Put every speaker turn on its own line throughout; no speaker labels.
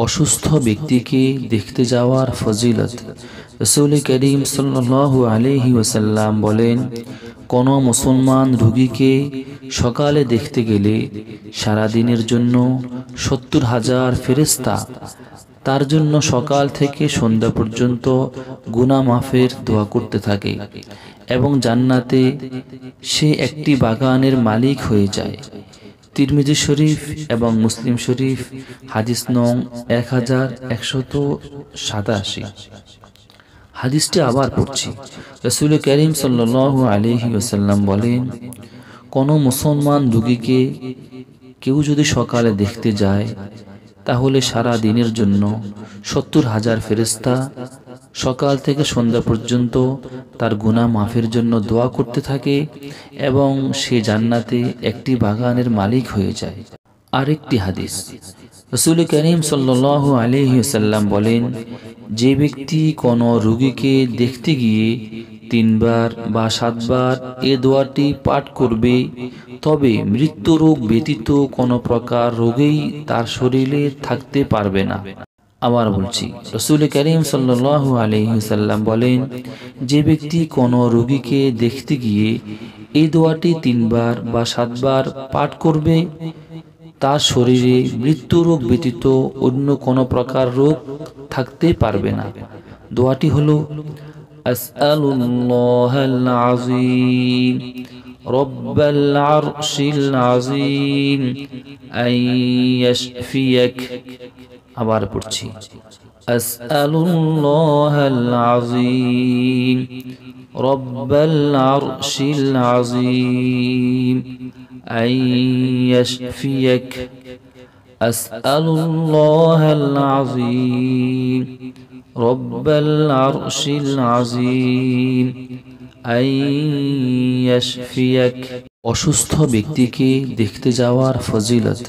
অসুস্থ ব্যক্তিকে দেখতে যাওয়ার ফজিলত। রাসূল করিম সাল্লাল্লাহু আলাইহি ওয়াসাল্লাম বলেন, কোনো মুসলমান রোগীকে সকালে দেখতে গেলে সারা দিনের জন্য ৭০,০০০ ফেরেশতা তার জন্য সকাল থেকে সন্ধ্যা পর্যন্ত গুনাহ মাফের দোয়া করতে থাকে এবং জান্নাতে সে একটি বাগানের মালিক হয়ে যায়। তিরমিজি শরীফ এবং মুসলিম শরীফ, হাদিস নং 1187। হাদিসটি আবার পড়ছি। রাসূল করিম সাল্লাল্লাহু আলাইহি ওয়াসাল্লাম বলেন, কোনো মুসলমান রোগীকে কেউ যদি সকালে দেখতে যায় তাহলে সারা দিনের জন্য ৭০,০০০ ফেরেশতা সকাল থেকে সন্ধ্যা পর্যন্ত তার গুনাহ মাফের জন্য দোয়া করতে থাকে এবং সে জান্নাতে একটি বাগানের মালিক হয়ে যায়। আরেকটি হাদিস, রাসূল করিম সাল্লাল্লাহু আলাইহি ওয়াসাল্লাম বলেন, যে ব্যক্তি কোনো রোগীকে দেখতে গিয়ে ৩ বার বা ৭ বার এ দোয়াটি পাঠ করবে, তবে মৃত্যু রোগ ব্যতীত কোনো প্রকার রোগেই তার শরীরে থাকতে পারবে না। আবার বলছি, রাসূল করিম সাল্লাল্লাহু আলাইহি ওয়াসাল্লাম বলেন, যে ব্যক্তি কোনো রোগীকে দেখতে গিয়ে এই দোয়াটি ৩ বার বা ৭ বার পাঠ করবে, তার শরীরে মৃত্যু রোগ ব্যতীত অন্য কোনো প্রকার রোগ থাকতে পারবে না। দোয়াটি হলো, আসআলুল্লাহাল আযীম রব্বাল আরশিল আযীম আন ইয়াশফিয়াক। আবার পড়ছি, আসআলুল্লাহাল আযীম রব্বাল আরশিল আযীম আন ইয়াশফিয়াক। আসআলুল্লাহাল আযীম রব্বাল আরশিল আযীম আন ইয়াশফিয়াক। অসুস্থ ব্যক্তিকে দেখতে যাওয়ার ফজিলত।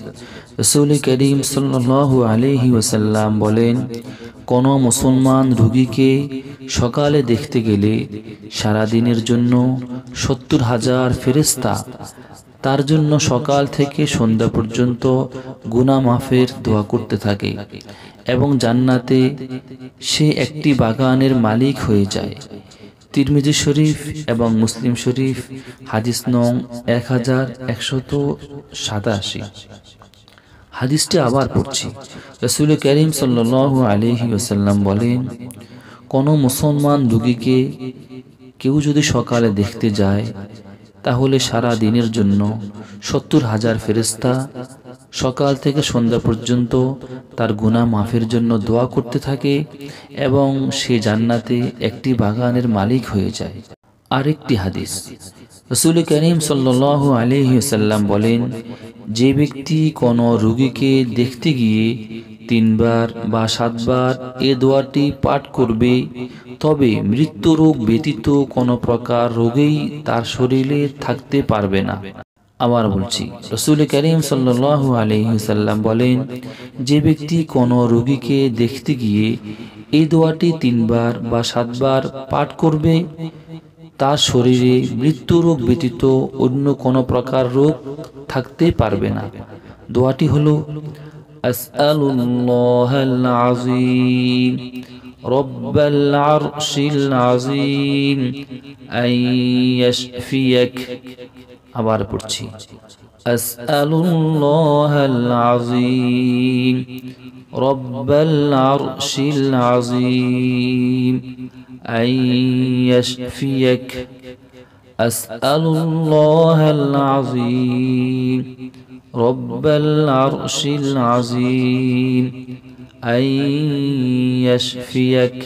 রাসূল করিম সাল্লাল্লাহু আলাইহি ওয়াসাল্লাম বলেন, কোনো মুসলমান রোগীকে সকালে দেখতে গেলে সারা দিনের জন্য ৭০,০০০ ফেরেশতা তার জন্য সকাল থেকে সন্ধ্যা পর্যন্ত গুনাহ মাফের দোয়া করতে থাকে এবং জান্নাতে সে একটি বাগানের মালিক হয়ে যায়। তিরমিজি শরীফ এবং মুসলিম শরীফ, হাদিস নং 1187। হাদিসটি আবার পড়ছি। রাসূল করিম সাল্লাল্লাহু আলাইহি ওয়াসাল্লাম বলেন, কোনো মুসলমান রোগীকে কেউ যদি সকালে দেখতে যায় তাহলে সারা দিনের জন্য ৭০,০০০ ফেরেশতা সকাল থেকে সন্ধ্যা পর্যন্ত তার গুনাহ মাফের জন্য দোয়া করতে থাকে এবং সে জান্নাতে একটি বাগানের মালিক হয়ে যায়। আরেকটি হাদিস, রাসূল করিম সাল্লাল্লাহু আলাইহি ওয়াসাল্লাম বলেন, যে ব্যক্তি কোনো রোগীকে দেখতে গিয়ে ৩ বার বা ৭ বার এ দোয়াটি পাঠ করবে, তবে মৃত্যু রোগ ব্যতীত কোনো প্রকার রোগেই তার শরীরে থাকতে পারবে না। আবার বলছি, রাসূল করিম সাল্লাল্লাহু আলাইহি ওয়াসাল্লাম বলেন, যে ব্যক্তি কোনো রোগীকে দেখতে গিয়ে এই দোয়াটি ৩ বার বা ৭ বার পাঠ করবে, তার শরীরে মৃত্যু রোগ ব্যতীত অন্য কোনো প্রকার রোগ থাকতে পারবে না। দোয়াটি হলো, আসআলুল্লাহাল আযীম রব্বাল আরশিল আযীম আন ইয়াশফিয়াক। আবার পড়ছি, আসআলুল্লাহাল আযীম রব্বাল আরশিল আযীম আন ইয়াশফিয়াক। আসআলুল্লাহাল আযীম রব্বাল আরশিল আযীম আন ইয়াশফিয়াক।